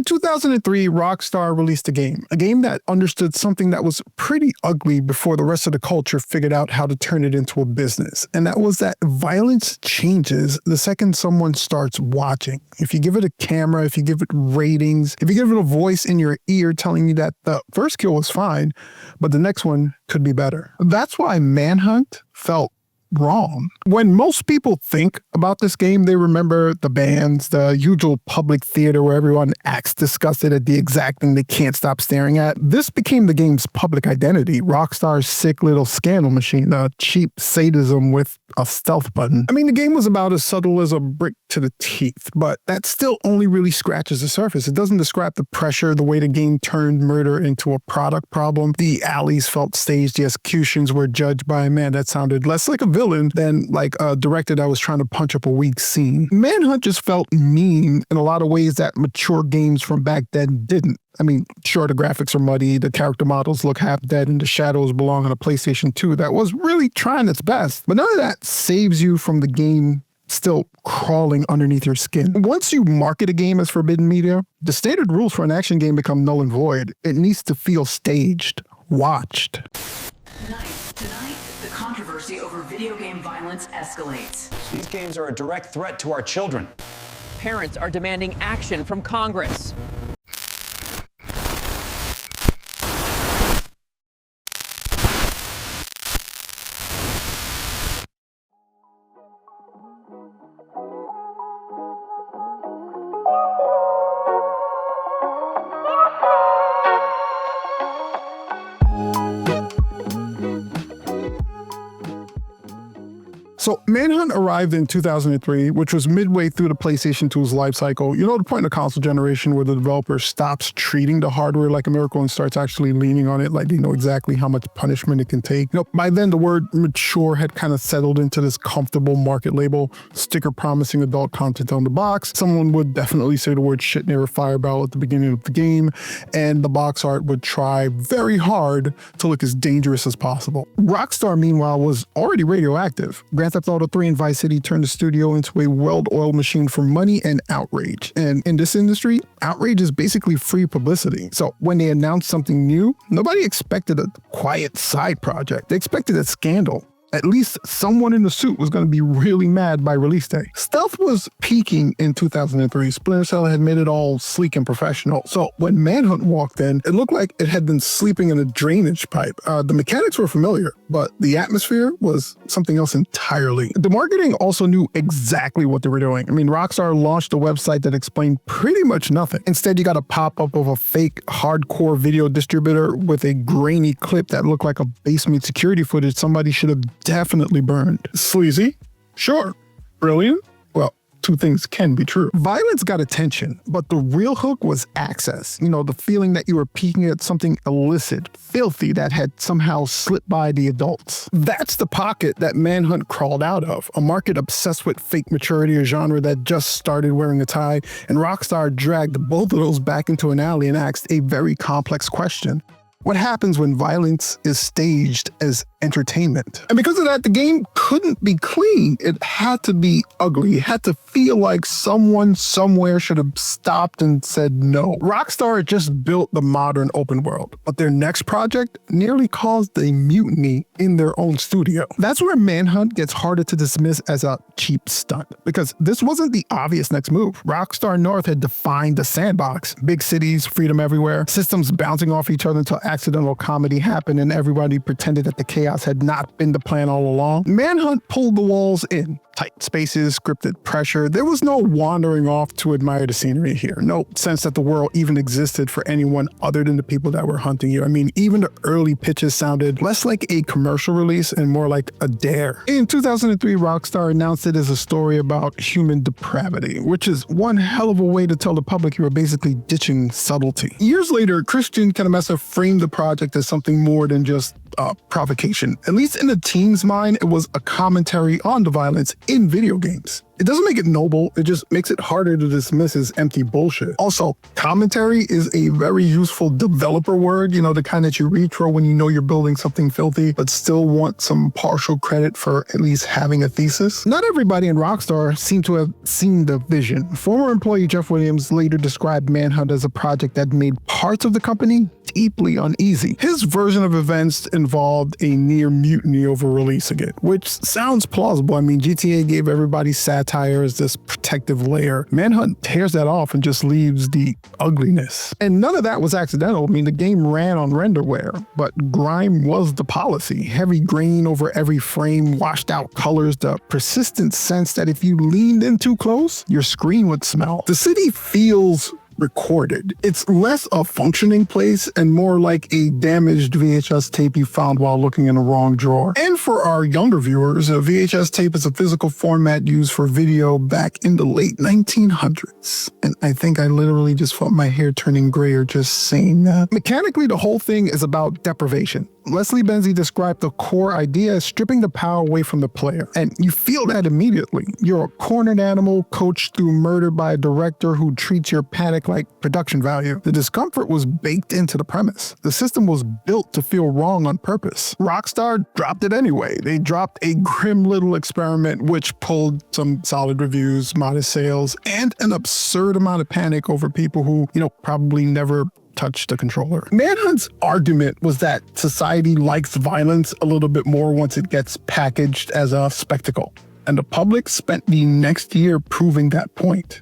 In 2003, Rockstar released a game that understood something that was pretty ugly before the rest of the culture figured out how to turn it into a business. And that was that violence changes the second someone starts watching. If you give it a camera, if you give it ratings, if you give it a voice in your ear telling you that the first kill was fine, but the next one could be better. That's why Manhunt felt wrong. When most people think about this game, they remember the bands, the usual public theater where everyone acts disgusted at the exact thing they can't stop staring at. This became the game's public identity, Rockstar's sick little scandal machine, a cheap sadism with a stealth button. I mean, the game was about as subtle as a brick to the teeth, but that still only really scratches the surface. It doesn't describe the pressure, the way the game turned murder into a product problem. The alleys felt staged, the executions were judged by a man that sounded less like a villain than like a director that was trying to punch up a weak scene. Manhunt just felt mean in a lot of ways that mature games from back then didn't. I mean, sure, the graphics are muddy, the character models look half dead, and the shadows belong on a PlayStation 2 that was really trying its best. But none of that saves you from the game still crawling underneath your skin. Once you market a game as forbidden media, the standard rules for an action game become null and void. It needs to feel staged, watched. Tonight, the controversy over video game violence escalates. These games are a direct threat to our children. Parents are demanding action from Congress. So Manhunt arrived in 2003, which was midway through the PlayStation 2's life cycle. You know, the point in the console generation where the developer stops treating the hardware like a miracle and starts actually leaning on it like they know exactly how much punishment it can take. You know, by then the word mature had kind of settled into this comfortable market label, sticker promising adult content on the box. Someone would definitely say the word shit near a fire barrel at the beginning of the game, and the box art would try very hard to look as dangerous as possible. Rockstar, meanwhile, was already radioactive. Grand Theft Auto 3 and Vice City turned the studio into a well-oiled machine for money and outrage. And in this industry, outrage is basically free publicity. So when they announced something new, nobody expected a quiet side project. They expected a scandal. At least someone in the suit was going to be really mad by release day. Stealth was peaking in 2003. Splinter Cell had made it all sleek and professional. So when Manhunt walked in, it looked like it had been sleeping in a drainage pipe. The mechanics were familiar, but the atmosphere was something else entirely. The marketing also knew exactly what they were doing. I mean, Rockstar launched a website that explained pretty much nothing. Instead, you got a pop-up of a fake hardcore video distributor with a grainy clip that looked like a basement security footage somebody should have definitely burned. Sleazy? Sure. Brilliant? Well, two things can be true. Violence got attention, but the real hook was access. You know, the feeling that you were peeking at something illicit, filthy, that had somehow slipped by the adults. That's the pocket that Manhunt crawled out of, a market obsessed with fake maturity, a genre that just started wearing a tie, and Rockstar dragged both of those back into an alley and asked a very complex question. What happens when violence is staged as entertainment? And because of that, the game couldn't be clean. It had to be ugly. It had to feel like someone somewhere should have stopped and said no. Rockstar had just built the modern open world, but their next project nearly caused a mutiny in their own studio. That's where Manhunt gets harder to dismiss as a cheap stunt, because this wasn't the obvious next move. Rockstar North had defined the sandbox. Big cities, freedom everywhere, systems bouncing off each other until accidental comedy happened and everybody pretended that the chaos had not been the plan all along. Manhunt pulled the walls in. Tight spaces, scripted pressure. There was no wandering off to admire the scenery here. No sense that the world even existed for anyone other than the people that were hunting you. I mean, even the early pitches sounded less like a commercial release and more like a dare. In 2003, Rockstar announced it as a story about human depravity, which is one hell of a way to tell the public you were basically ditching subtlety. Years later, Christian Canamessa framed the project as something more than just provocation. At least in the team's mind, it was a commentary on the violence in video games. It doesn't make it noble, it just makes it harder to dismiss as empty bullshit. Also, commentary is a very useful developer word, the kind that you reach for when you know you're building something filthy, but still want some partial credit for at least having a thesis. Not everybody in Rockstar seemed to have seen the vision. Former employee Jeff Williams later described Manhunt as a project that made parts of the company deeply uneasy. His version of events involved a near mutiny over releasing it, which sounds plausible. I mean, GTA gave everybody satire as this protective layer. Manhunt tears that off and just leaves the ugliness. And none of that was accidental. I mean, the game ran on renderware, but grime was the policy. Heavy grain over every frame, washed out colors, the persistent sense that if you leaned in too close, your screen would smell. The city feels recorded. It's less a functioning place and more like a damaged VHS tape you found while looking in the wrong drawer. And for our younger viewers, a VHS tape is a physical format used for video back in the late 1900s. And I think I literally just felt my hair turning grayer just saying that. Mechanically, the whole thing is about deprivation. Leslie Benzie described the core idea as stripping the power away from the player. And you feel that immediately. You're a cornered animal coached through murder by a director who treats your panic like production value. The discomfort was baked into the premise. The system was built to feel wrong on purpose. Rockstar dropped it anyway. They dropped a grim little experiment which pulled some solid reviews, modest sales, and an absurd amount of panic over people who, probably never touch the controller. Manhunt's argument was that society likes violence a little bit more once it gets packaged as a spectacle. And the public spent the next year proving that point.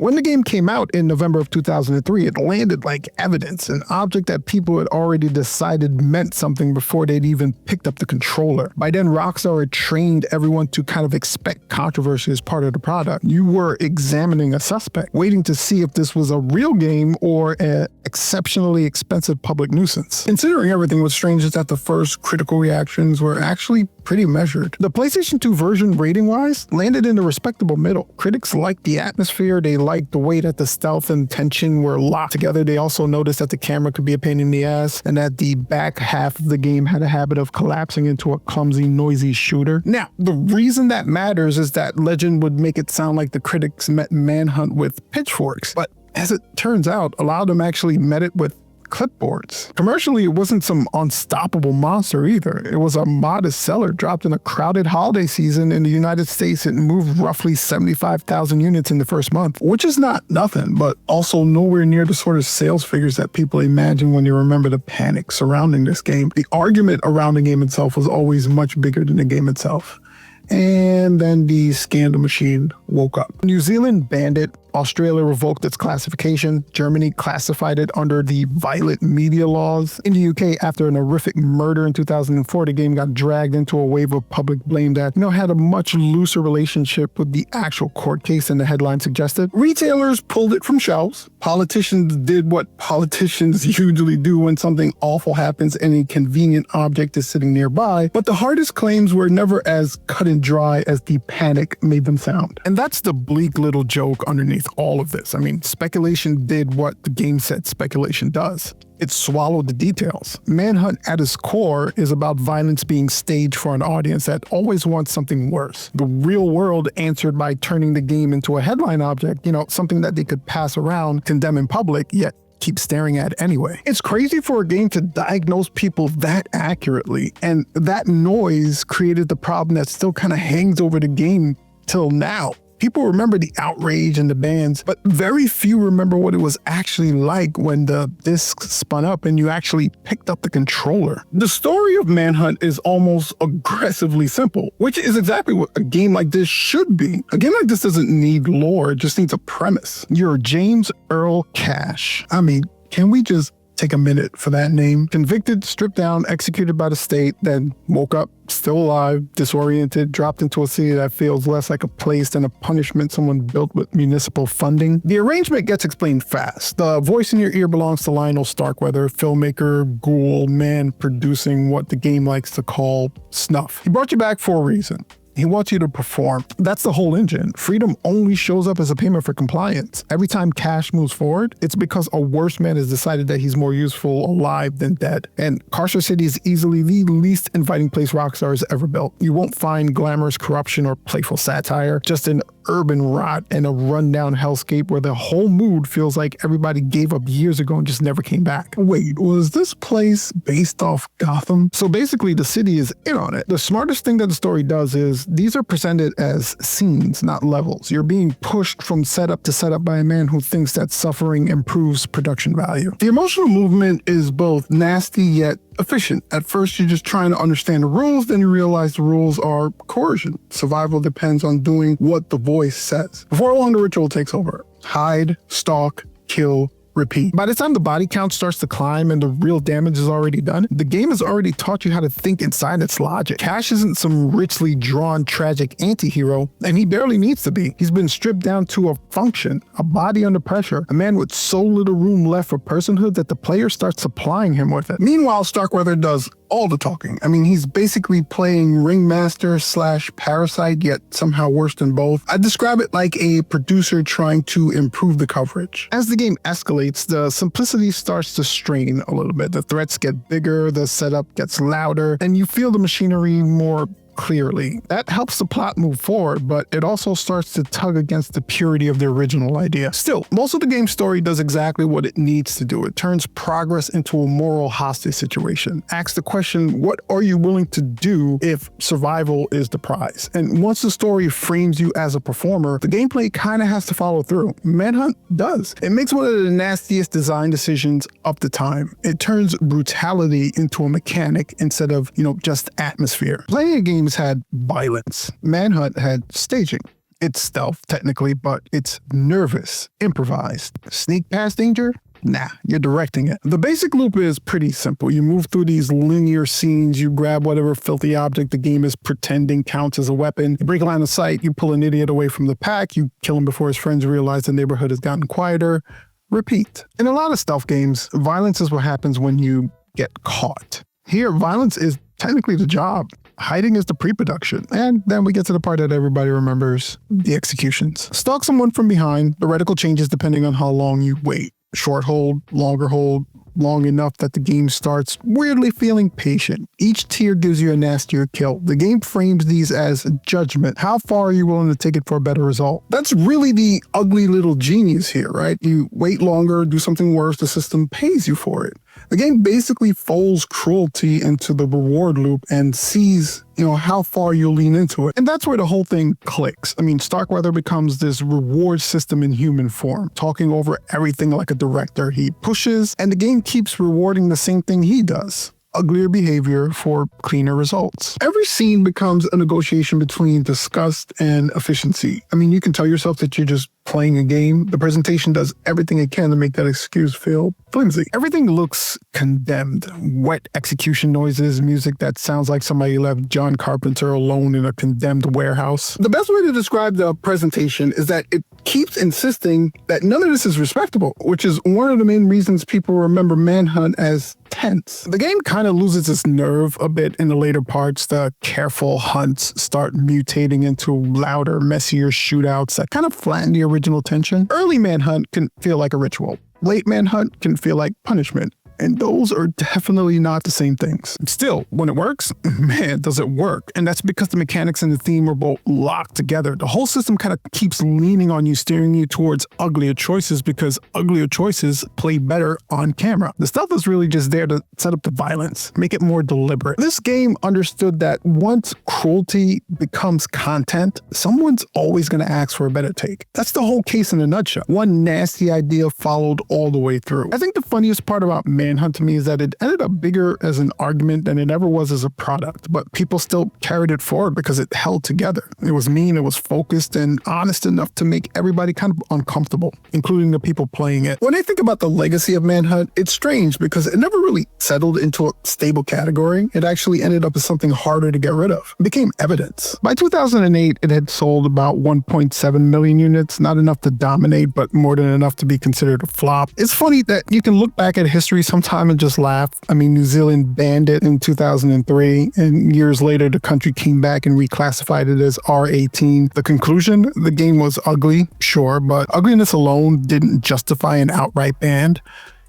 When the game came out in November of 2003, it landed like evidence, an object that people had already decided meant something before they'd even picked up the controller. By then, Rockstar had trained everyone to kind of expect controversy as part of the product. You were examining a suspect, waiting to see if this was a real game or an exceptionally expensive public nuisance. Considering everything, what's strange is that the first critical reactions were actually pretty measured. The PlayStation 2 version, rating-wise, landed in the respectable middle. Critics liked the atmosphere, they liked the way that the stealth and tension were locked together. They also noticed that the camera could be a pain in the ass and that the back half of the game had a habit of collapsing into a clumsy, noisy shooter. Now, the reason that matters is that legend would make it sound like the critics met Manhunt with pitchforks, but as it turns out, a lot of them actually met it with clipboards. Commercially, it wasn't some unstoppable monster either. It was a modest seller dropped in a crowded holiday season in the United States. It moved roughly 75,000 units in the first month, which is not nothing, but also nowhere near the sort of sales figures that people imagine when you remember the panic surrounding this game. The argument around the game itself was always much bigger than the game itself. And then the scandal machine woke up. New Zealand banned it. Australia revoked its classification. Germany classified it under the violent media laws. In the UK, after an horrific murder in 2004, the game got dragged into a wave of public blame that, had a much looser relationship with the actual court case than the headline suggested. Retailers pulled it from shelves. Politicians did what politicians usually do when something awful happens and a convenient object is sitting nearby. But the hardest claims were never as cut and dry as the panic made them sound. And that's the bleak little joke underneath all of this. I mean, speculation did what the game said speculation does. It swallowed the details. Manhunt at its core is about violence being staged for an audience that always wants something worse. The real world answered by turning the game into a headline object, something that they could pass around, condemn in public, yet keep staring at anyway. It's crazy for a game to diagnose people that accurately, and that noise created the problem that still kind of hangs over the game till now. People remember the outrage and the bans, but very few remember what it was actually like when the disc spun up and you actually picked up the controller. The story of Manhunt is almost aggressively simple, which is exactly what a game like this should be. A game like this doesn't need lore, it just needs a premise. You're James Earl Cash. I mean, can we just take a minute for that name? Convicted, stripped down, executed by the state, then woke up, still alive, disoriented, dropped into a city that feels less like a place than a punishment someone built with municipal funding. The arrangement gets explained fast. The voice in your ear belongs to Lionel Starkweather, filmmaker, ghoul, man producing what the game likes to call snuff. He brought you back for a reason. He wants you to perform. That's the whole engine. Freedom only shows up as a payment for compliance. Every time cash moves forward, it's because a worse man has decided that he's more useful alive than dead. And Carcer City is easily the least inviting place Rockstar has ever built. You won't find glamorous corruption or playful satire, just an urban rot and a rundown hellscape where the whole mood feels like everybody gave up years ago and just never came back. Wait, was this place based off Gotham? So basically the city is in on it. The smartest thing that the story does is these are presented as scenes, not levels. You're being pushed from setup to setup by a man who thinks that suffering improves production value. The emotional movement is both nasty yet efficient. At first, you're just trying to understand the rules, then you realize the rules are coercion. Survival depends on doing what the voice says. Before long, the ritual takes over. Hide, stalk, kill, repeat. By the time the body count starts to climb and the real damage is already done, the game has already taught you how to think inside its logic. Cash isn't some richly drawn tragic anti-hero, and he barely needs to be. He's been stripped down to a function, a body under pressure, a man with so little room left for personhood that the player starts supplying him with it. Meanwhile, Starkweather does all the talking. I mean, he's basically playing ringmaster / parasite, yet somehow worse than both. I describe it like a producer trying to improve the coverage. As the game escalates, the simplicity starts to strain a little bit. The threats get bigger, the setup gets louder, and you feel the machinery more clearly. That helps the plot move forward, but it also starts to tug against the purity of the original idea. Still, most of the game's story does exactly what it needs to do. It turns progress into a moral hostage situation. Asks the question, what are you willing to do if survival is the prize? And once the story frames you as a performer, the gameplay kind of has to follow through. Manhunt does. It makes one of the nastiest design decisions of the time. It turns brutality into a mechanic instead of, just atmosphere. Playing a game had violence. Manhunt had staging. It's stealth, technically, but it's nervous, improvised. Sneak past danger? Nah, you're directing it. The basic loop is pretty simple. You move through these linear scenes, you grab whatever filthy object the game is pretending counts as a weapon, you break a line of sight, you pull an idiot away from the pack, you kill him before his friends realize the neighborhood has gotten quieter. Repeat. In a lot of stealth games, violence is what happens when you get caught. Here, violence is technically the job. Hiding is the pre-production. And then we get to the part that everybody remembers, the executions. Stalk someone from behind. The reticle changes depending on how long you wait. Short hold, long enough that the game starts weirdly feeling patient. Each tier gives you a nastier kill. The game frames these as judgment. How far are you willing to take it for a better result? That's really the ugly little genius here, right? You wait longer, do something worse, the system pays you for it. The game basically folds cruelty into the reward loop and sees, how far you'll lean into it. And that's where the whole thing clicks. I mean, Starkweather becomes this reward system in human form, talking over everything like a director. He pushes, and the game keeps rewarding the same thing he does. Uglier behavior for cleaner results. Every scene becomes a negotiation between disgust and efficiency. I mean, you can tell yourself that you're just playing a game. The presentation does everything it can to make that excuse feel flimsy. Everything looks condemned. Wet execution noises, music that sounds like somebody left John Carpenter alone in a condemned warehouse. The best way to describe the presentation is that it keeps insisting that none of this is respectable, which is one of the main reasons people remember Manhunt as tense. The game kind of loses its nerve a bit in the later parts. The careful hunts start mutating into louder, messier shootouts that kind of flatten the original tension. Early Manhunt can feel like a ritual. Late Manhunt can feel like punishment. And those are definitely not the same things. Still, when it works, man, does it work. And that's because the mechanics and the theme are both locked together. The whole system kind of keeps leaning on you, steering you towards uglier choices because uglier choices play better on camera. The stuff is really just there to set up the violence, make it more deliberate. This game understood that once cruelty becomes content, someone's always going to ask for a better take. That's the whole case in a nutshell. One nasty idea followed all the way through. I think the funniest part about Manhunt to me is that it ended up bigger as an argument than it ever was as a product, but people still carried it forward because it held together. It was mean, it was focused, and honest enough to make everybody kind of uncomfortable, including the people playing it. When I think about the legacy of Manhunt, it's strange because it never really settled into a stable category. It actually ended up as something harder to get rid of. It became evidence. By 2008, it had sold about 1.7 million units, not enough to dominate, but more than enough to be considered a flop. It's funny that you can look back at history some time and just laugh. I mean, New Zealand banned it in 2003, and years later, the country came back and reclassified it as R18. The conclusion, the game was ugly, sure, but ugliness alone didn't justify an outright ban.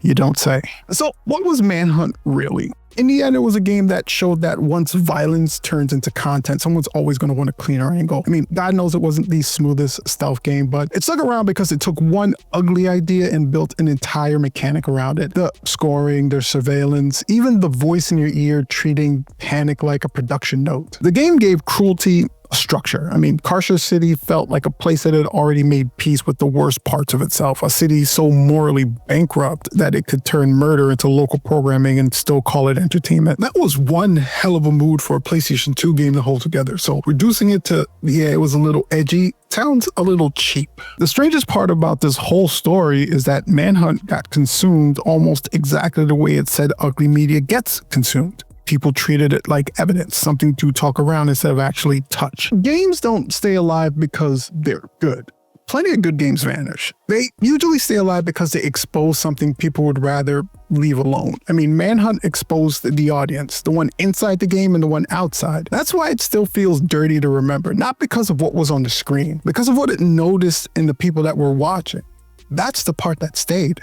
You don't say. So what was Manhunt really? In the end, it was a game that showed that once violence turns into content, someone's always going to want a cleaner angle. I mean, God knows it wasn't the smoothest stealth game, but it stuck around because it took one ugly idea and built an entire mechanic around it. The scoring, the surveillance, even the voice in your ear treating panic like a production note. The game gave cruelty a structure. I mean, Carcer City felt like a place that had already made peace with the worst parts of itself, a city so morally bankrupt that it could turn murder into local programming and still call it entertainment. That was one hell of a mood for a PlayStation 2 game to hold together. So reducing it to, yeah, it was a little edgy, sounds a little cheap. The strangest part about this whole story is that Manhunt got consumed almost exactly the way it said ugly media gets consumed. People treated it like evidence, something to talk around instead of actually touch. Games don't stay alive because they're good. Plenty of good games vanish. They usually stay alive because they expose something people would rather leave alone. I mean, Manhunt exposed the audience, the one inside the game and the one outside. That's why it still feels dirty to remember, not because of what was on the screen, because of what it noticed in the people that were watching. That's the part that stayed.